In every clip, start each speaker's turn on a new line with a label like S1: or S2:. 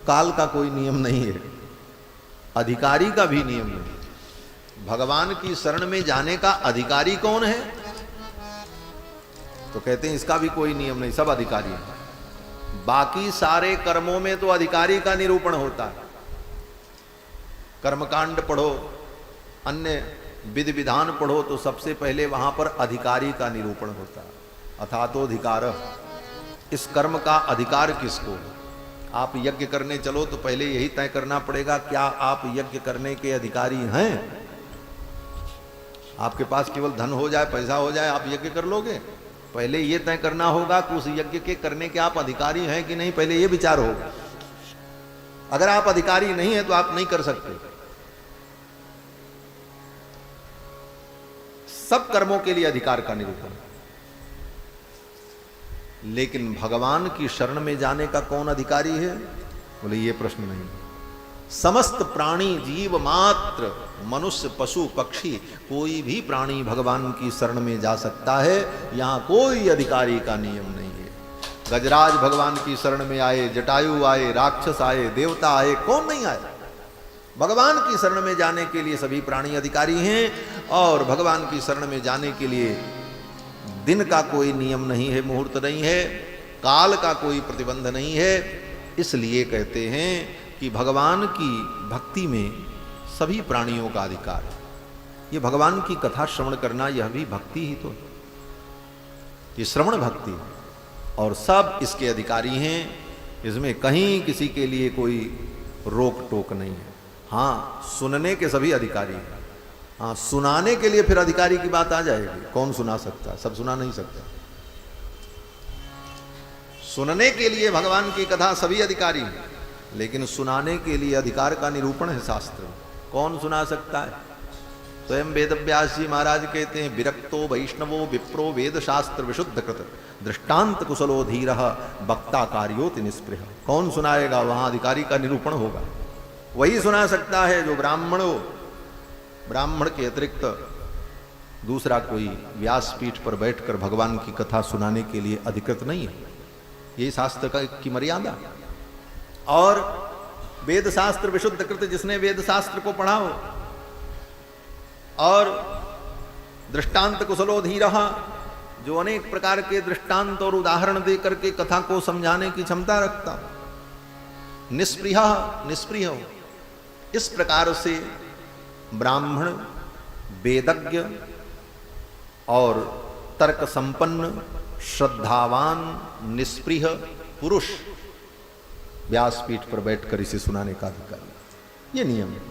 S1: काल का कोई नियम नहीं है, अधिकारी का भी नियम नहीं। भगवान की शरण में जाने का अधिकारी कौन है? तो कहते हैं इसका भी कोई नियम नहीं, सब अधिकारी है। बाकी सारे कर्मों में तो अधिकारी का निरूपण होता है। कर्मकांड पढ़ो, अन्य विधि विधान पढ़ो, तो सबसे पहले वहां पर अधिकारी का निरूपण होता है। अथातोधिकार, इस कर्म का अधिकार किसको? आप यज्ञ करने चलो तो पहले यही तय करना पड़ेगा, क्या आप यज्ञ करने के अधिकारी हैं? आपके पास केवल धन हो जाए, पैसा हो जाए, आप यज्ञ कर लोगे? पहले ये तय करना होगा कि उस यज्ञ के करने के आप अधिकारी हैं कि नहीं, पहले ये विचार होगा। अगर आप अधिकारी नहीं है तो आप नहीं कर सकते। सब कर्मों के लिए अधिकार का निरूपण। लेकिन भगवान की शरण में जाने का कौन अधिकारी है? बोले ये प्रश्न नहीं। समस्त प्राणी जीव मात्र, मनुष्य पशु पक्षी, कोई भी प्राणी भगवान की शरण में जा सकता है। यहां कोई अधिकारी का नियम नहीं है। गजराज भगवान की शरण में आए, जटायु आए, राक्षस आए, देवता आए, कौन नहीं आए? भगवान की शरण में जाने के लिए सभी प्राणी अधिकारी हैं। और भगवान की शरण में जाने के लिए दिन का कोई नियम नहीं है, मुहूर्त नहीं है, काल का कोई प्रतिबंध नहीं है। इसलिए कहते हैं कि भगवान की भक्ति में सभी प्राणियों का अधिकार है। ये भगवान की कथा श्रवण करना, यह भी भक्ति ही तो है, ये श्रवण भक्ति है। और सब इसके अधिकारी हैं। इसमें कहीं किसी के लिए कोई रोक टोक नहीं है। हाँ, सुनने के सभी अधिकारी हैं। हाँ, सुनाने के लिए फिर अधिकारी की बात आ जाएगी। कौन सुना सकता है? सब सुना नहीं सकता। सुनने के लिए भगवान की कथा सभी अधिकारी हैं, लेकिन सुनाने के लिए अधिकार का निरूपण है शास्त्र में। कौन सुना सकता है? स्वयं वेदव्यास जी महाराज कहते हैं, विरक्तो वैष्णवो विप्रो वेद शास्त्र विशुद्ध कृत दृष्टांत कुशलो धीर वक्ता कार्योति निष्पृह। कौन सुनाएगा? वहां अधिकारी का निरूपण होगा। वही सुना सकता है जो ब्राह्मण हो। ब्राह्मण के अतिरिक्त दूसरा कोई व्यासपीठ पर बैठकर भगवान की कथा सुनाने के लिए अधिकृत नहीं है। यही शास्त्र की मर्यादा। और वेद शास्त्र विशुद्ध कृत, जिसने वेद शास्त्र को पढ़ा हो, और दृष्टांत कुशलो धीर, जो अनेक प्रकार के दृष्टांत और उदाहरण दे करके कथा को समझाने की क्षमता रखता, निष्प्रिय हो। इस प्रकार से ब्राह्मण, वेदज्ञ और तर्क संपन्न, श्रद्धावान, निष्प्रिय पुरुष व्यासपीठ पर बैठकर इसे सुनाने का अधिकारी, ये नियम है।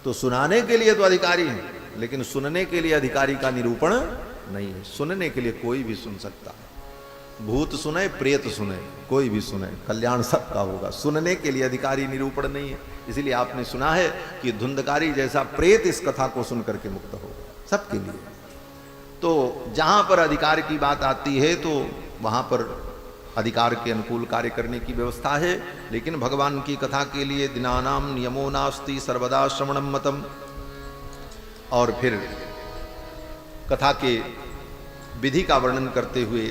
S1: तो सुनाने के लिए तो अधिकारी है, लेकिन सुनने के लिए अधिकारी का निरूपण नहीं है। सुनने के लिए कोई भी सुन सकता है। भूत सुने, प्रेत सुने, कोई भी सुने, कल्याण सबका होगा। सुनने के लिए अधिकारी निरूपण नहीं है। इसीलिए आपने सुना है कि धुंधकारी जैसा प्रेत इस कथा को सुन करके मुक्त होगा, सबके लिए। तो जहां पर अधिकार की बात आती है तो वहां पर अधिकार के अनुकूल कार्य करने की व्यवस्था है। लेकिन भगवान की कथा के लिए दिनानाम नियमो नास्ति सर्वदा श्रवणम मतम। और फिर कथा के विधि का वर्णन करते हुए,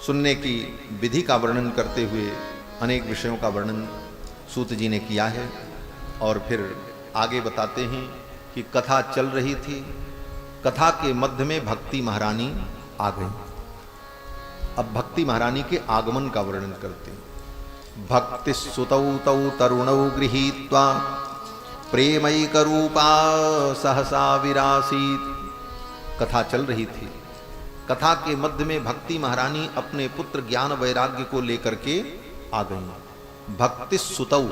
S1: सुनने की विधि का वर्णन करते हुए अनेक विषयों का वर्णन सूत जी ने किया है। और फिर आगे बताते हैं कि कथा चल रही थी, कथा के मध्य में भक्ति महारानी आ गई। अब भक्ति महारानी के आगमन का वर्णन करते हैं। भक्ति सुतौ तौ तरुणौ गृहीत्वा प्रेमैक रूपा सहसा विरासीत। कथा चल रही थी, कथा के मध्य में भक्ति महारानी अपने पुत्र ज्ञान वैराग्य को लेकर के आ गई। भक्ति सुतौ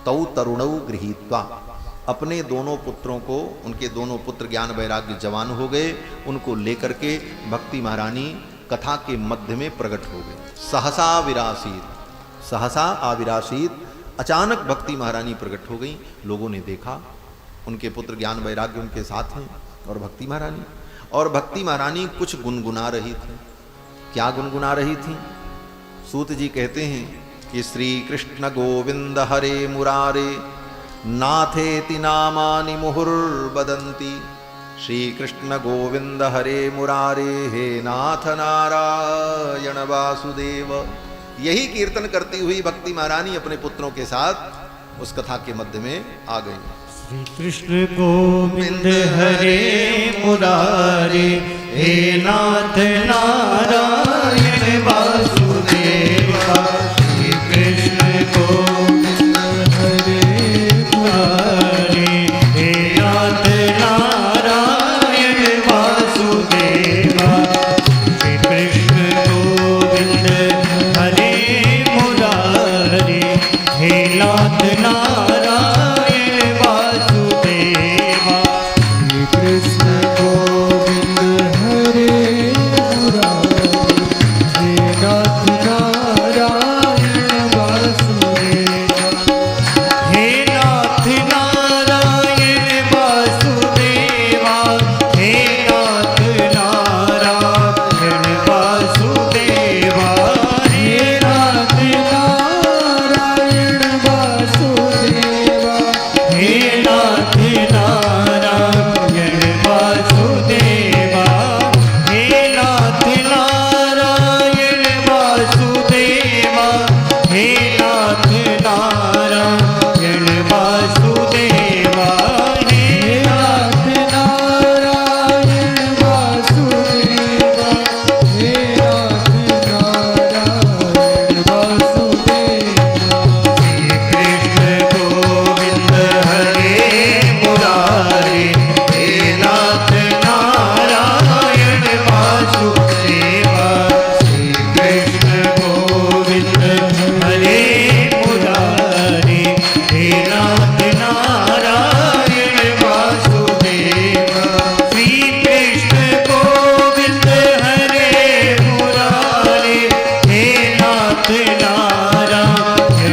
S1: तौ तरुणौ गृहीत्वा, अपने दोनों पुत्रों को, उनके दोनों पुत्र ज्ञान वैराग्य जवान हो गए, उनको लेकर के भक्ति महारानी कथा के मध्य में प्रकट हो गए। सहसा विरासीत, सहसा आविरासीत, अचानक भक्ति महारानी प्रकट हो गई। लोगों ने देखा उनके पुत्र ज्ञान वैराग्य उनके साथ हैं और भक्ति महारानी। और भक्ति महारानी कुछ गुनगुना रही थी। क्या गुनगुना रही थी? सूत जी कहते हैं कि श्री कृष्ण गोविंद हरे मुरारे नाथेति नामानि मुहुर्वदन्ति। श्री कृष्ण गोविंद हरे मुरारे हे नाथ नारायण वासुदेव। यही कीर्तन करती हुई भक्ति महारानी अपने पुत्रों के साथ उस कथा के मध्य में आ गई।
S2: श्री कृष्ण गोविंद हरे मुरारे, हे नाथ नारायण वासुदेवा। श्री कृष्ण गोविंद हरे मुरारे, हे नाथ नारायण वासुदेवा। श्री कृष्ण गोविंद हरे मुरारे, हे नाथ नारायण वासुदेवा। श्री कृष्ण गोविंद हरे मुरारे, हे नाथ नारायण वासुदेवा। हे नाथ नारायण वासुदेवा, हे नाथ नारायण वासुदेवा। हे नाथ नारायण वासुदेवा, हे नाथ नारायण वासुदेवा। हे नाथ नारायण वासुदेवा, हे नाथ नारायण वासुदेवा। हे नाथ नारायण वासुदेवा, हे नाथ नारायण वासुदेवा। श्री कृष्ण गोविंद हरे मुरारे, हे नाथ नारायण वासुदेवा। श्री कृष्ण गोविंद हरे मुरारे, हे नाथ नारायण वासुदेवा। श्री कृष्ण गोविंद हरे मुरारे, हे नाथ नारायण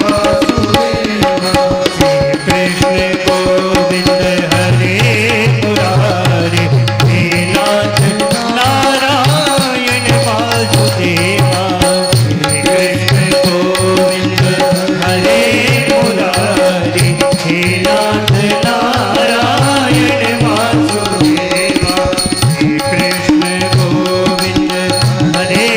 S2: वासुदेवा। श्री कृष्ण गोविंद हरे मुरारे, हे नाथ नारायण वासुदेवा। श्री कृष्ण गोविंद हरे मुरारे, हे नाथ नारायण वासुदेवा। श्री कृष्ण गोविंद हरे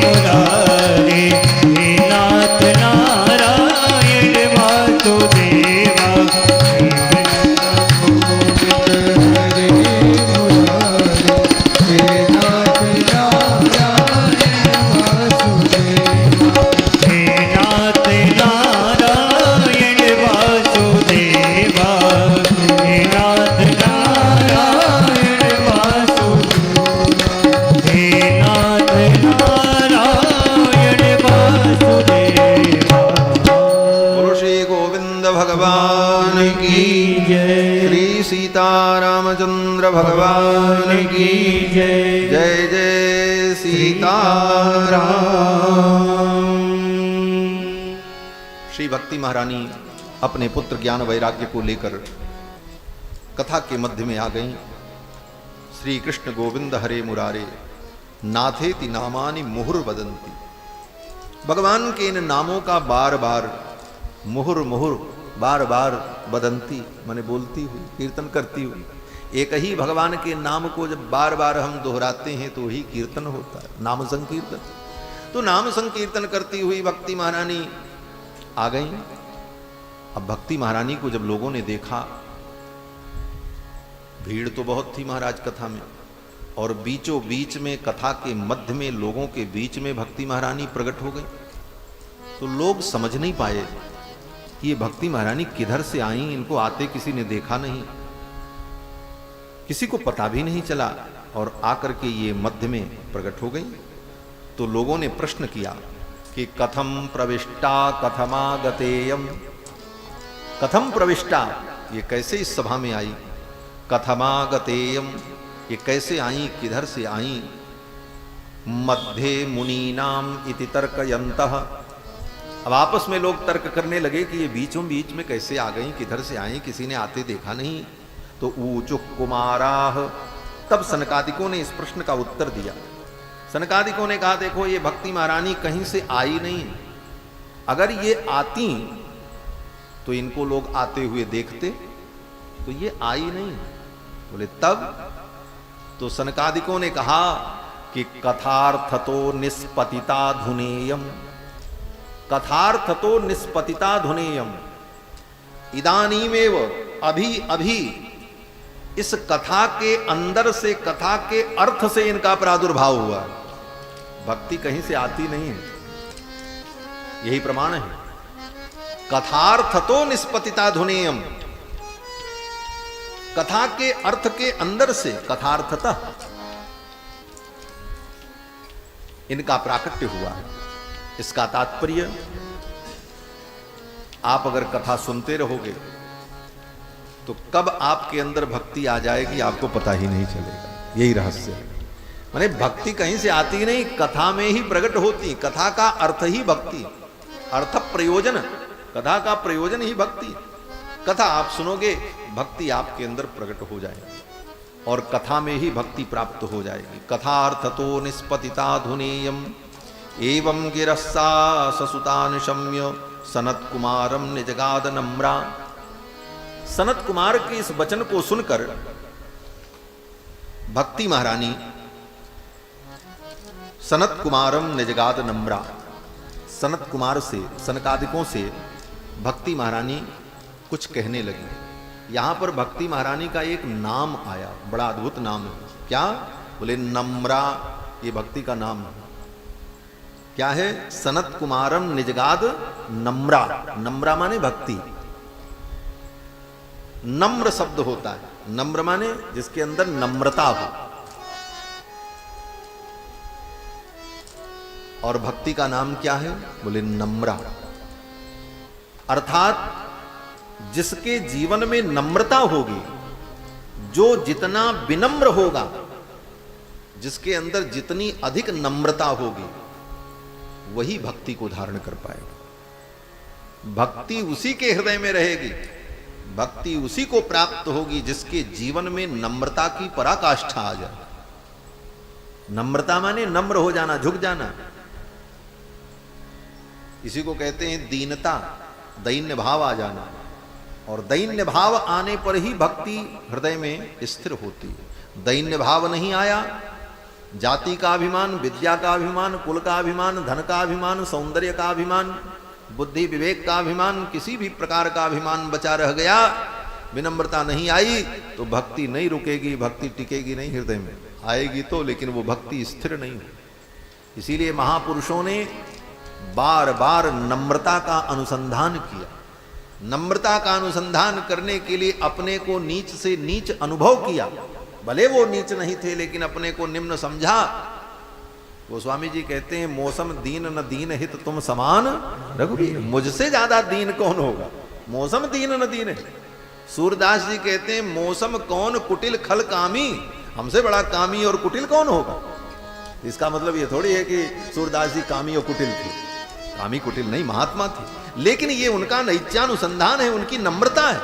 S2: मुरारे, हे नाथ नारायण वासुदेवा। श्री कृष्ण गोविंद हरे मुरारे, हे नाथ नारायण वासुदेवा। हे नाथ नारायण वासुदेवा, हे नाथ नारायण वासुदेवा। हे नाथ नारायण वासुदेवा।
S1: बोलो श्री गोविंद भगवान की
S2: जय।
S1: श्री सीतारामचंद्र भगवान की
S2: जय।
S1: जय जय सीताराम। श्री भक्ति महारानी अपने पुत्र ज्ञान वैराग्य को लेकर कथा के मध्य में आ गई। श्री कृष्ण गोविंद हरे मुरारे, नाथेति नामानि मुहुर वदंती। भगवान के इन नामों का बार बार मुहुर मुहुर बार बार बदंती माने बोलती हुई, कीर्तन करती हुई। एक ही भगवान के नाम को जब बार बार हम दोहराते हैं तो ही कीर्तन होता है, नाम संकीर्तन। तो नाम संकीर्तन करती हुई भक्ति महारानी आ गई। अब भक्ति महारानी को जब लोगों ने देखा, भीड़ तो बहुत थी महाराज कथा में, और बीचों बीच में कथा के मध्य में लोगों के बीच में भक्ति महारानी प्रकट हो गई। तो लोग समझ नहीं पाए कि ये भक्ति महारानी किधर से आई, इनको आते किसी ने देखा नहीं, किसी को पता भी नहीं चला, और आकर के ये मध्य में प्रकट हो गई। तो लोगों ने प्रश्न किया कि कथम प्रविष्टा कथमागतेयम, कथम प्रविष्टा, ये कैसे इस सभा में आई, कथमागतेयम, ये कैसे आई, किधर से आई। मध्ये मुनीनाम इति तर्कयन्तः, अब आपस में लोग तर्क करने लगे कि ये बीचों बीच में कैसे आ गई, किधर से आई, किसी ने आते देखा नहीं। तो ऊचुः कुमाराः, तब सनकादिकों ने इस प्रश्न का उत्तर दिया। सनकादिकों ने कहा देखो ये भक्ति महारानी कहीं से आई नहीं, अगर ये आती तो इनको लोग आते हुए देखते, तो ये आई नहीं। बोले तब तो सनकादिकों ने कहा कि कथार्थतो निष्पतिता धुनेयम, कथार्थतो निष्पतिता धुनेयम, इदानीमेव अभी अभी इस कथा के अंदर से, कथा के अर्थ से इनका प्रादुर्भाव हुआ। भक्ति कहीं से आती नहीं है, यही प्रमाण है। कथार्थतो निष्पतिता धुनेयम, कथा के अर्थ के अंदर से, कथार्थतः इनका प्राकट्य हुआ। इसका तात्पर्य, आप अगर कथा सुनते रहोगे तो कब आपके अंदर भक्ति आ जाएगी आपको पता ही नहीं चलेगा। यही रहस्य है। माने भक्ति कहीं से आती नहीं, कथा में ही प्रकट होती। कथा का अर्थ ही भक्ति, अर्थ प्रयोजन, कथा का प्रयोजन ही भक्ति। कथा आप सुनोगे, भक्ति आपके अंदर प्रकट हो जाएगी और कथा में ही भक्ति प्राप्त हो जाएगी। कथार्थतो निष्पतिता धुनेयम एवं गिरस्सा ससुता निशम्य सनत कुमारम निजगाद नम्रा। सनत कुमार के इस वचन को सुनकर भक्ति महारानी सनत कुमारम निजगाद नम्रा, सनत कुमार से, सनकादिकों से भक्ति महारानी कुछ कहने लगी। यहां पर भक्ति महारानी का एक नाम आया, बड़ा अद्भुत नाम है। क्या? बोले नम्रा, ये भक्ति का नाम है। क्या है? सनत कुमारम निजगाद नम्रा। नम्रा माने भक्ति, नम्र शब्द होता है। नम्र माने जिसके अंदर नम्रता हो। और भक्ति का नाम क्या है? बोले नम्रा। अर्थात जिसके जीवन में नम्रता होगी, जो जितना विनम्र होगा, जिसके अंदर जितनी अधिक नम्रता होगी, वही भक्ति को धारण कर पाएगा। भक्ति उसी के हृदय में रहेगी, भक्ति उसी को प्राप्त होगी जिसके जीवन में नम्रता की पराकाष्ठा आ जाए। नम्रता माने नम्र हो जाना, झुक जाना। इसी को कहते हैं दीनता, दैन्य भाव आ जाना। और दैन्य भाव आने पर ही भक्ति हृदय में स्थिर होती है। दैन्य भाव नहीं आया, जाति का अभिमान, विद्या का अभिमान, कुल का अभिमान, धन का अभिमान, सौंदर्य का अभिमान, बुद्धि विवेक का अभिमान, किसी भी प्रकार का अभिमान बचा रह गया, विनम्रता नहीं आई, तो भक्ति नहीं रुकेगी, भक्ति टिकेगी नहीं हृदय में। आएगी तो, लेकिन वो भक्ति स्थिर नहीं होगी। इसीलिए महापुरुषों ने बार बार नम्रता का अनुसंधान किया। नम्रता का अनुसंधान करने के लिए अपने को नीच से नीच अनुभव किया। भले वो नीच नहीं थे, लेकिन अपने को निम्न समझा। गोस्वामी जी कहते हैं, मौसम दीन न दीन हित तुम समान रघुवीर। मुझसे ज्यादा दीन कौन होगा? मौसम दीन न दीन हित। सूरदास जी कहते हैं, मौसम कौन कुटिल खल कामी, हमसे बड़ा कामी और कुटिल कौन होगा? इसका मतलब ये थोड़ी है कि सूरदास जी कामी और कुटिल थे। कामी कुटिल नहीं, महात्मा थे, लेकिन ये उनका नैत्यानुसंधान है, उनकी नम्रता है।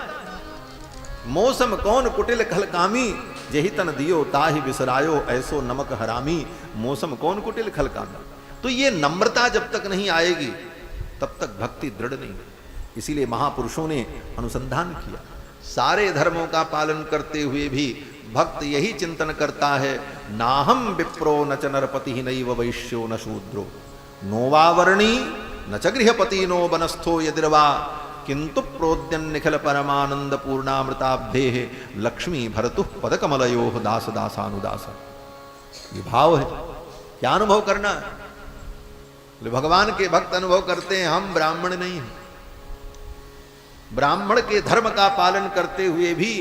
S1: मौसम कौन कुटिल खल कामी, जेहि तन दियो ताहि बिसरायो ऐसो नमक हरामी। मौसम कौन कुटिल खल कामी। तो ये नम्रता जब तक नहीं आएगी तब तक भक्ति दृढ़ नहीं। इसीलिए महापुरुषों ने अनुसंधान किया। सारे धर्मों का पालन करते हुए भी भक्त यही चिंतन करता है, नाहम विप्रो न च नरपति नैव वैश्यो न शूद्रो नोवावर्णी न च गृहपति नो बनस्थो यदिर्वा किंतु प्रोद्यन निखिल परमानंद पूर्णामृताब्धे लक्ष्मी भरतु पदकमलयो दास दासानुदास। ये भाव है। क्या अनुभव करना है? भगवान के भक्त अनुभव करते हैं, हम ब्राह्मण नहीं हैं। ब्राह्मण के धर्म का पालन करते हुए भी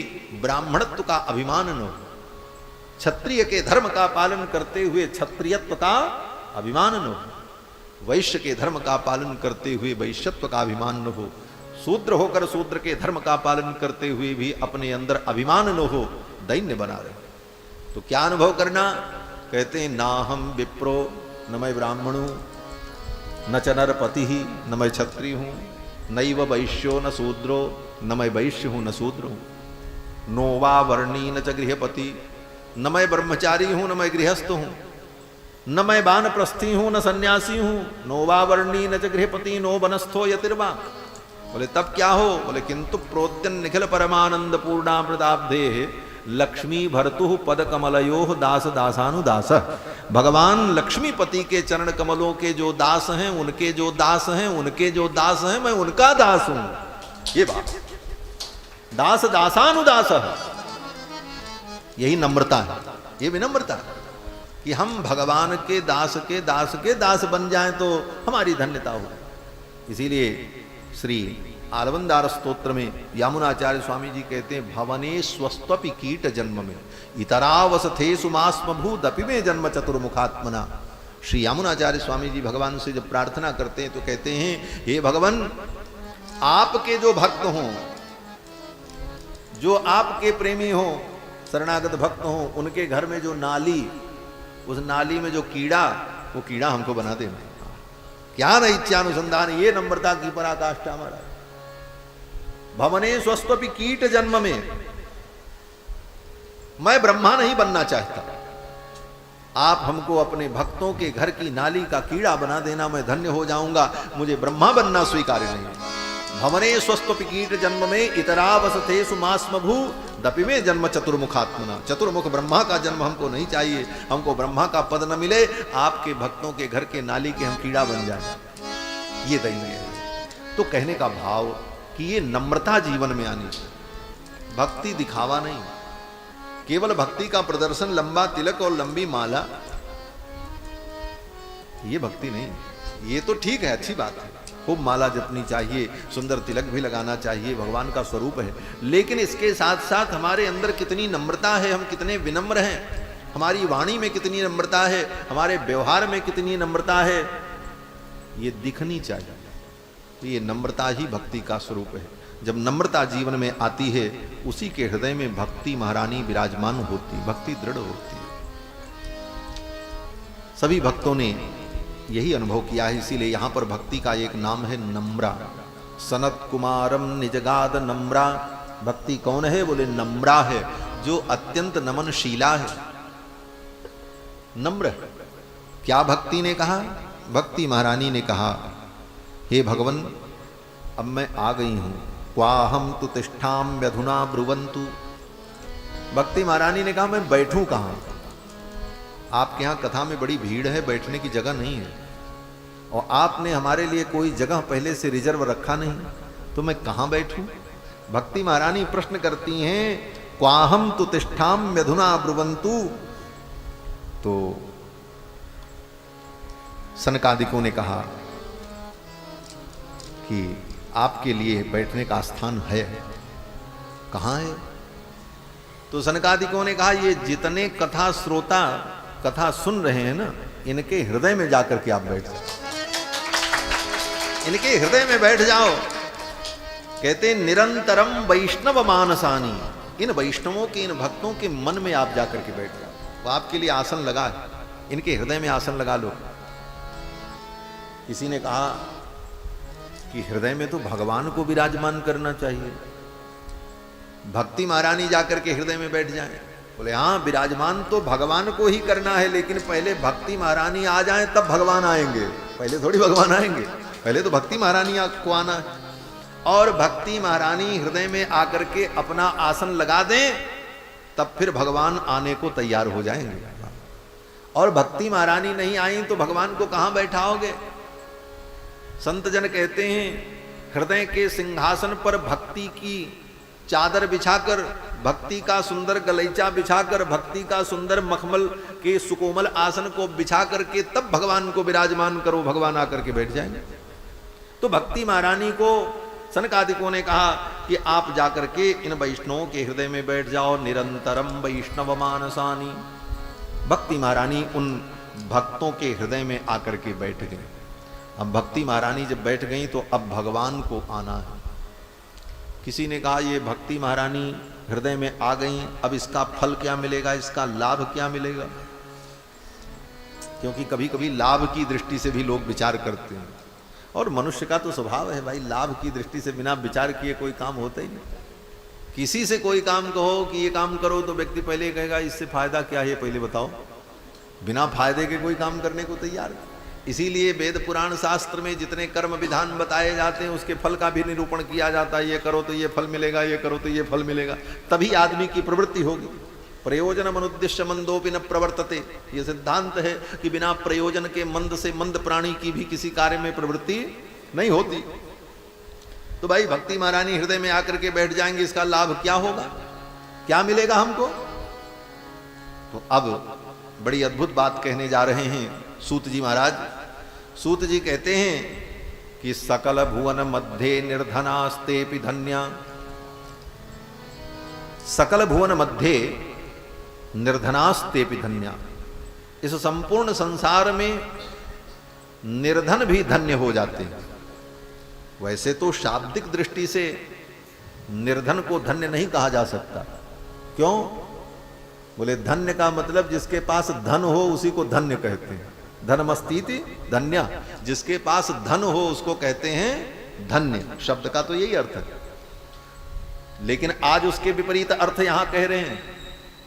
S1: ब्राह्मणत्व का अभिमान न हो। क्षत्रिय के धर्म का पालन करते हुए क्षत्रियत्व का अभिमान न हो। वैश्य के धर्म का पालन करते हुए वैश्यत्व का अभिमान न हो। शूद्र होकर शूद्र के धर्म का पालन करते हुए भी अपने अंदर अभिमान न हो, दैन्य बना रहे। तो क्या अनुभव करना? कहते हैं, ना हम विप्रो, न मैं ब्राह्मणों, न च नरपति ही, न मैं क्षत्रिय हूं, नैव वैश्यो न शूद्रो, न मैं वैश्य हूं न शूद्र हूं, नो वा वर्णी न च गृहपति, न मैं ब्रह्मचारी हूं न मैं गृहस्थ हूं, न मैं वानप्रस्थी हूं न सन्यासी हूं, नो वा वर्णी न च गृहपति नो बनस्थो यतिर्वा। बोले तब क्या हो? बोले किंतु प्रोत्यन निखिल परमानंद पूर्णामृताब्धे लक्ष्मी भर्तु पद कमलयो दास दासानुदास। भगवान लक्ष्मीपति के चरण कमलों के जो दास हैं, उनके जो दास हैं, उनके जो दास हैं, मैं उनका दास हूं। ये बात दास दासानुदास, यही नम्रता है, ये विनम्रता है कि हम भगवान के दास के दास के दास बन जाएं तो हमारी धन्यता हो। इसीलिए श्री आलवंदार स्तोत्र में यामुनाचार्य स्वामी जी कहते हैं, भवने स्वस्त्वपि कीट जन्म में इतरावसथे सुमास्म भूदपि में जन्म चतुर्मुखात्मना। श्री यामुनाचार्य स्वामी जी भगवान से जब प्रार्थना करते हैं तो कहते हैं, हे भगवान, आपके जो भक्त हों, जो आपके प्रेमी हों, शरणागत भक्त हों, उनके घर में जो नाली, उस नाली में जो कीड़ा, वो कीड़ा हमको बना देना। क्या न इच्छानुसंधान, ये नम्रता की पराकाष्ठा हमारा। भवने स्वस्त्वपि कीट जन्म में, मैं ब्रह्मा नहीं बनना चाहता, आप हमको अपने भक्तों के घर की नाली का कीड़ा बना देना, मैं धन्य हो जाऊंगा, मुझे ब्रह्मा बनना स्वीकार्य नहीं। भवने स्वस्त्वपि कीट जन्म में इतरावसथे सुमास्म भू दपि में जन्म चतुर्मुखात्मना। चतुर्मुख ब्रह्मा का जन्म हमको नहीं चाहिए, हमको ब्रह्मा का पद न मिले, आपके भक्तों के घर के नाली के हम कीड़ा बन जाए, ये दैन्य है। तो कहने का भाव कि ये नम्रता जीवन में आनी चाहिए। भक्ति दिखावा नहीं, केवल भक्ति का प्रदर्शन, लंबा तिलक और लंबी माला, ये भक्ति नहीं। ये तो ठीक है, अच्छी बात है, खूब माला जपनी चाहिए, सुंदर तिलक भी लगाना चाहिए, भगवान का स्वरूप है, लेकिन इसके साथ साथ हमारे अंदर कितनी नम्रता है, हम कितने विनम्र हैं, हमारी वाणी में कितनी नम्रता है, हमारे व्यवहार में कितनी नम्रता है, ये दिखनी चाहिए। तो ये नम्रता ही भक्ति का स्वरूप है। जब नम्रता जीवन में आती है, उसी के हृदय में भक्ति महारानी विराजमान होती, भक्ति दृढ़ होती है। सभी भक्तों ने यही अनुभव किया है, इसीलिए यहां पर भक्ति का एक नाम है नम्रा। सनत कुमारम निजगाद नम्रा। भक्ति कौन है? बोले नम्रा है, जो अत्यंत नमनशीला है, नम्र। क्या भक्ति ने कहा? भक्ति महारानी ने कहा, हे भगवन, अब मैं आ गई हूं, क्वाहम तु तिष्ठाम व्यधुना ब्रुवंतु। भक्ति महारानी ने कहा, मैं बैठूं कहां? आपके यहाँ कथा में बड़ी भीड़ है, बैठने की जगह नहीं है, और आपने हमारे लिए कोई जगह पहले से रिजर्व रखा नहीं, तो मैं कहाँ बैठूं? भक्ति महारानी प्रश्न करती हैं, क्वाहम तु तिष्ठाम व्यधुना ब्रुवंतु। तो सनकादिकों ने कहा कि आपके लिए बैठने का स्थान है, कहाँ है? तो सनकादिकों ने कहा, ये जितने कथा श्रोता कथा सुन रहे हैं ना, इनके हृदय में जाकर के आप बैठ जाओ, इनके हृदय में बैठ जाओ। कहते निरंतरम वैष्णव मानसानी, इन वैष्णवों के, इन भक्तों के मन में आप जाकर के बैठ जाओ। वो आपके लिए आसन लगा है, इनके हृदय में आसन लगा लो। किसी ने कहा कि हृदय में तो भगवान को विराजमान करना चाहिए, भक्ति महारानी जाकर के हृदय में बैठ जाएं। बोले हाँ, विराजमान तो भगवान को ही करना है, लेकिन पहले भक्ति महारानी आ जाए तब भगवान आएंगे, पहले थोड़ी भगवान आएंगे, पहले तो भक्ति महारानी को आना है। और भक्ति महारानी हृदय में आकर के अपना आसन लगा दें, तब फिर भगवान आने को तैयार हो जाएंगे। और भक्ति महारानी नहीं आई तो भगवान को कहां बैठाओगे? संत जन कहते हैं, हृदय के सिंहासन पर भक्ति की चादर बिछाकर, भक्ति का सुंदर गलीचा बिछाकर, भक्ति का सुंदर मखमल के सुकोमल आसन को बिछा करके तब भगवान को विराजमान करो, भगवान आकर के बैठ जाएंगे। तो भक्ति महारानी को सनकादिकों ने कहा कि आप जाकर के इन वैष्णवों के हृदय में बैठ जाओ, निरंतरम वैष्णव मानसानी। भक्ति महारानी उन भक्तों के हृदय में आकर के बैठ गई। अब भक्ति महारानी जब बैठ गई तो अब भगवान को आना है। किसी ने कहा, ये भक्ति महारानी हृदय में आ गई, अब इसका फल क्या मिलेगा, इसका लाभ क्या मिलेगा? क्योंकि कभी कभी लाभ की दृष्टि से भी लोग विचार करते हैं, और मनुष्य का तो स्वभाव है भाई, लाभ की दृष्टि से बिना विचार किए कोई काम होता ही नहीं। किसी से कोई काम कहो कि ये काम करो तो व्यक्ति पहले कहेगा इससे फायदा क्या है, पहले बताओ। बिना फायदे के कोई काम करने को तैयार। इसीलिए वेद पुराण शास्त्र में जितने कर्म विधान बताए जाते हैं उसके फल का भी निरूपण किया जाता है। ये करो तो ये फल मिलेगा, ये करो तो ये फल मिलेगा, तभी आदमी की प्रवृत्ति होगी। प्रयोजन मनुद्देश्य मंदोपि न प्रवर्तते, ये सिद्धांत है कि बिना प्रयोजन के मंद से मंद प्राणी की भी किसी कार्य में प्रवृत्ति नहीं होती। तो भाई भक्ति महारानी हृदय में आकर के बैठ जाएंगे, इसका लाभ क्या होगा, क्या मिलेगा हमको? तो अब बड़ी अद्भुत बात कहने जा रहे हैं सूत जी महाराज। सूत जी कहते हैं कि सकल भुवन मध्य निर्धनास्तेपि धन्या, सकल भुवन मध्य निर्धनास्तेपि धन्या, इस संपूर्ण संसार में निर्धन भी धन्य हो जाते हैं। वैसे तो शाब्दिक दृष्टि से निर्धन को धन्य नहीं कहा जा सकता। क्यों? बोले धन्य का मतलब जिसके पास धन हो उसी को धन्य कहते हैं। धनमस्तीति धन्य, जिसके पास धन हो उसको कहते हैं धन्य। शब्द का तो यही अर्थ है, लेकिन आज उसके विपरीत अर्थ यहां कह रहे हैं।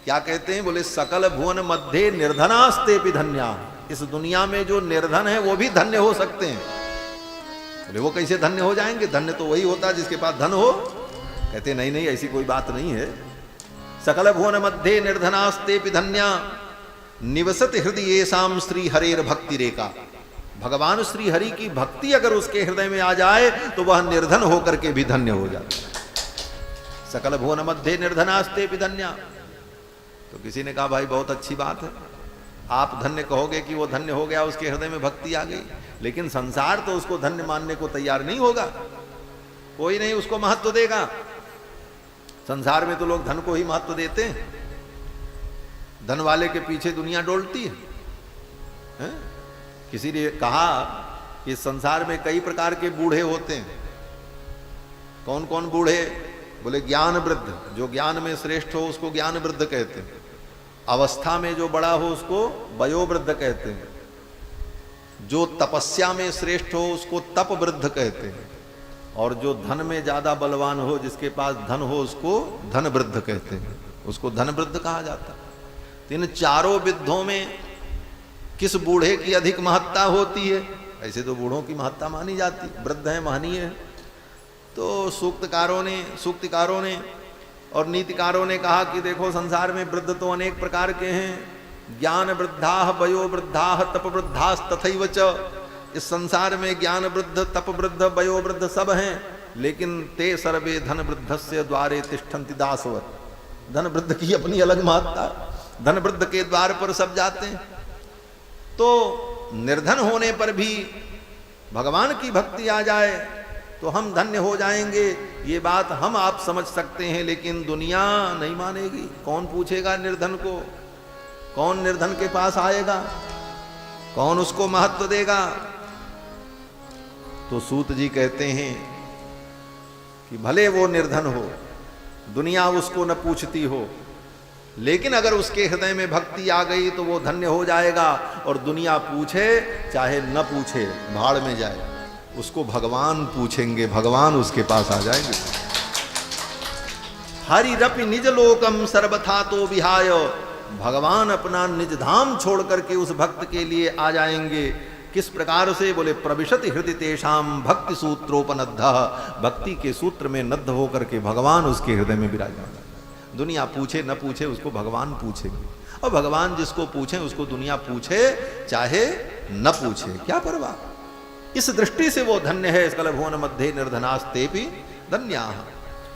S1: क्या कहते हैं? बोले सकल भुवन मध्य निर्धनास्तेपि धन्या, इस दुनिया में जो निर्धन है वो भी धन्य हो सकते हैं। बोले वो कैसे धन्य हो जाएंगे? धन्य तो वही होता है जिसके पास धन हो। कहते नहीं नहीं, ऐसी कोई बात नहीं है। सकल भुवन मध्य निर्धनास्तेपि धन्या निवसति हृदय साम श्री हरेर भक्ति रेखा, भगवान श्री हरि की भक्ति अगर उसके हृदय में आ जाए तो वह निर्धन होकर के भी धन्य हो जाता है। सकल भुवन मध्य निर्धनास्तेपि धन्या। तो किसी ने कहा भाई बहुत अच्छी बात है, आप धन्य कहोगे कि वो धन्य हो गया, उसके हृदय में भक्ति आ गई, लेकिन संसार तो उसको धन्य मानने को तैयार नहीं होगा। कोई नहीं उसको महत्व देगा। संसार में तो लोग धन को ही महत्व देते हैं। धन वाले के पीछे दुनिया डोलती है? किसी ने कहा कि संसार में कई प्रकार के बूढ़े होते हैं। कौन कौन बूढ़े? बोले ज्ञान वृद्ध, जो ज्ञान में श्रेष्ठ हो उसको ज्ञान वृद्ध कहते हैं। अवस्था में जो बड़ा हो उसको वयोवृद्ध कहते हैं। जो तपस्या में श्रेष्ठ हो उसको तप वृद्ध कहते हैं। और जो धन में ज्यादा बलवान हो, जिसके पास धन हो, उसको धन वृद्ध कहते हैं। उसको धन वृद्ध कहा जाता है। इन चारों विद्धों में किस बूढ़े की अधिक महत्ता होती है? ऐसे तो बूढ़ों की महत्ता मानी जाती, वृद्ध है, महनीय है। तो सूक्तिकारों ने और नीतिकारों ने कहा कि देखो संसार में वृद्ध तो अनेक प्रकार के हैं। ज्ञान वृद्धा वयो वृद्धा तप वृद्धा तथैव च। इस संसार में ज्ञान वृद्ध, तप वृद्ध, वयो वृद्ध सब हैं, लेकिन ते सर्वे धन वृद्धस्य द्वारे तिष्ठन्ति दासवत्। धन वृद्ध की अपनी अलग महत्ता, धन वृद्ध के द्वार पर सब जाते हैं। तो निर्धन होने पर भी भगवान की भक्ति आ जाए तो हम धन्य हो जाएंगे, ये बात हम आप समझ सकते हैं, लेकिन दुनिया नहीं मानेगी। कौन पूछेगा निर्धन को? कौन निर्धन के पास आएगा? कौन उसको महत्व देगा? तो सूत जी कहते हैं कि भले वो निर्धन हो, दुनिया उसको न पूछती हो, लेकिन अगर उसके हृदय में भक्ति आ गई तो वो धन्य हो जाएगा। और दुनिया पूछे चाहे न पूछे, भाड़ में जाए, उसको भगवान पूछेंगे, भगवान उसके पास आ जाएंगे। हरिरपि निज लोकम सर्वथा तो विहाय, भगवान अपना निज धाम छोड़ करके उस भक्त के लिए आ जाएंगे। किस प्रकार से? बोले प्रविशति हृदय तेषाम भक्ति सूत्रोपनद्ध, भक्ति के सूत्र में नद्ध होकर के भगवान उसके हृदय में विराजमान। दुनिया पूछे न पूछे, उसको भगवान पूछेंगे। और भगवान जिसको पूछे उसको दुनिया पूछे चाहे न पूछे, क्या परवाह। इस दृष्टि से वो धन्य है। सकल भुवन मध्य निर्धनास्तेपि धन्याः।